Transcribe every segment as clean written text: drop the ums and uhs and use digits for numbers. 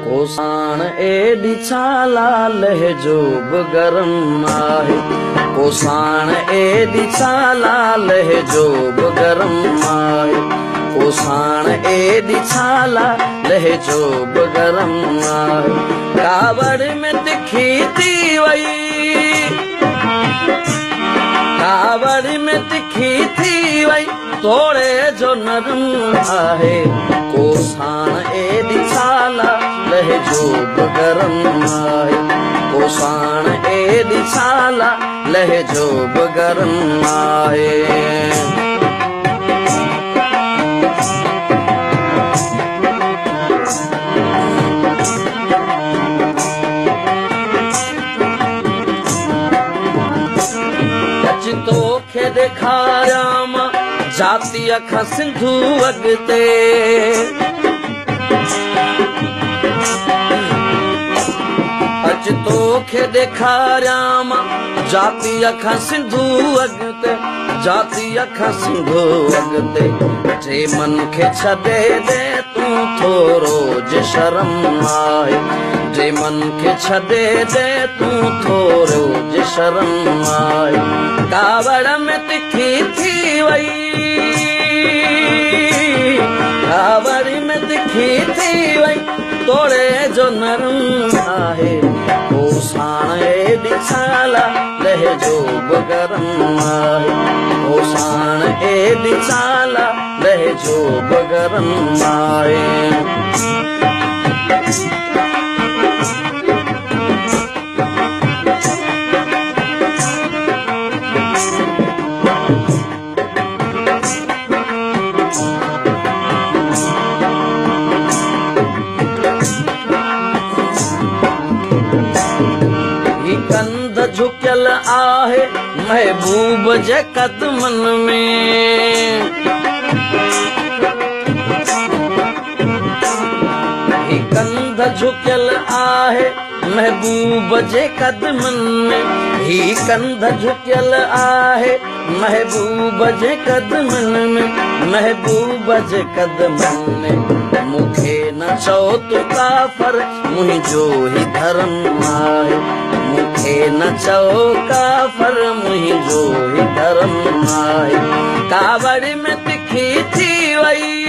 कोसाण एडी छाला लहजो गरम आहे। कोसाण एडी छाला लहजो गरम आहे। कोसाण एडी छाला लहजो गरम आहे। कावड़ में तिखी थी वई, कावड़ में तिखी थी वई, तोड़े जो नरम आहे। कोसाण एडी छाला लहजो गरम आहे। कोसाण एडी छाला लहजो गरम आहे। तोखे ॾेखारिया मां जातीअ खां सिंधू अॻिते, अच तोखे ॾेखारिया मां जातीअ खां सिंधू अॻिते, जातीअ खां सिंधू अॻिते। जे मन खे छॾे दे तूं थोरो जे शर्म आहे। जे मन खे छॾे दे तूं थोरो जे शर्म आहे। कावड़ में तिखी थी वई, कावड़ में तिखी थी वई, तोड़े जो नरम आहे। कोसाण एडी छाला लहजो गरम आहे। कोसाण एडी छाला लहजो गरम आहे। कंध झुकियल आहे महबूब जे कदमन में, ही कंध झुकियल आहे महबूब जे कदमन में, ही कंध झुकियल आहे महबूब जे कदमन में, महबूब जे कदमन में। मूंखे न चओ तू काफ़र, मुंहिंजो ही धर्म आहे। मूंखे न चओ काफ़र, मुंहिंजो ही धर्म आहे। कावड़ में तिखी थी वई,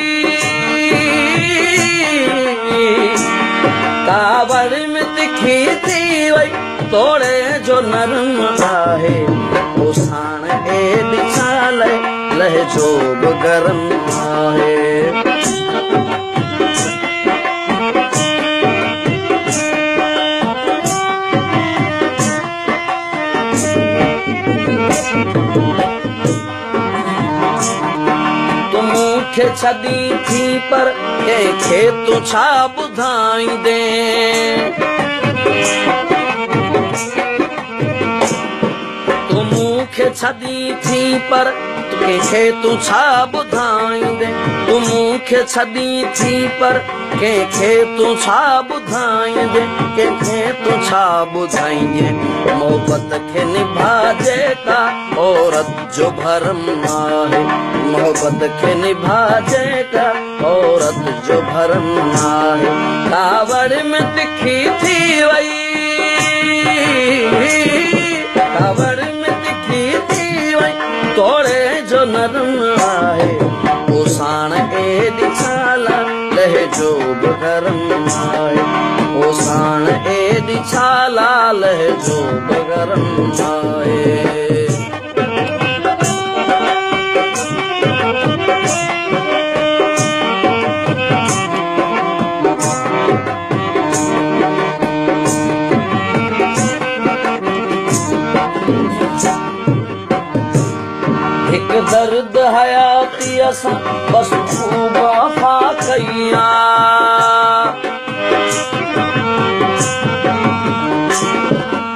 कावड़ में तिखी थी वई, तोड़े जो नरम आहे। कोसाण एडी छाला लहजो गरम आहे। मूंखे छॾी थी पर कंहिंखे तूं छा ॿुधाईंदे, तूं मूंखे छॾी थी पर कंहिंखे तूं छा ॿुधाईंदे, तूं मूंखे छॾी थी पर कंहिंखे तूं छा ॿुधाईंदे, कंहिंखे तूं छा ॿुधाईंदे। मोहबत खे निभाजे का औरत जो भरम आहे। मोहबत के निभाजे का औरत जो भरम आहे। कावड़ में तिखी थी वई, कावड़ में तिखी थी वई, तोड़े जो नरम आहे। कोसाण एडी छाला लहजो गरम आहे। कोसाण एडी छाला लहजो गरम आहे। एक दर्द हयाती असां बस खूब वफा कईया,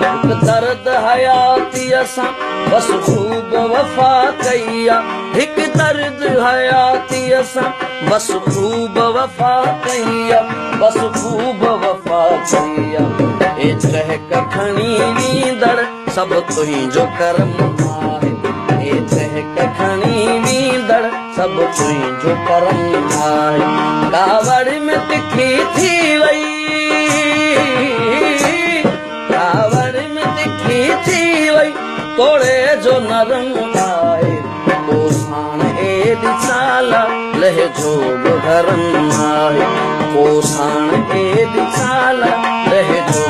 एक दर्द हयाती असां बस खूब वफा कईया। एक दर्द हयाती असां बस खूब वफा कईया, बस खूब वफा कईया। ए चहक खणी वींदड़ सब तुंहिंजो करम आहे। ए चहक खणी वींदड़ सब तुंहिंजो करम आहे। कावड़ में तिखी थी वई, तोड़े जो नरम आए पोषण ए दिचाला लहजो घरन आए पोषण ए दिचाला लहजो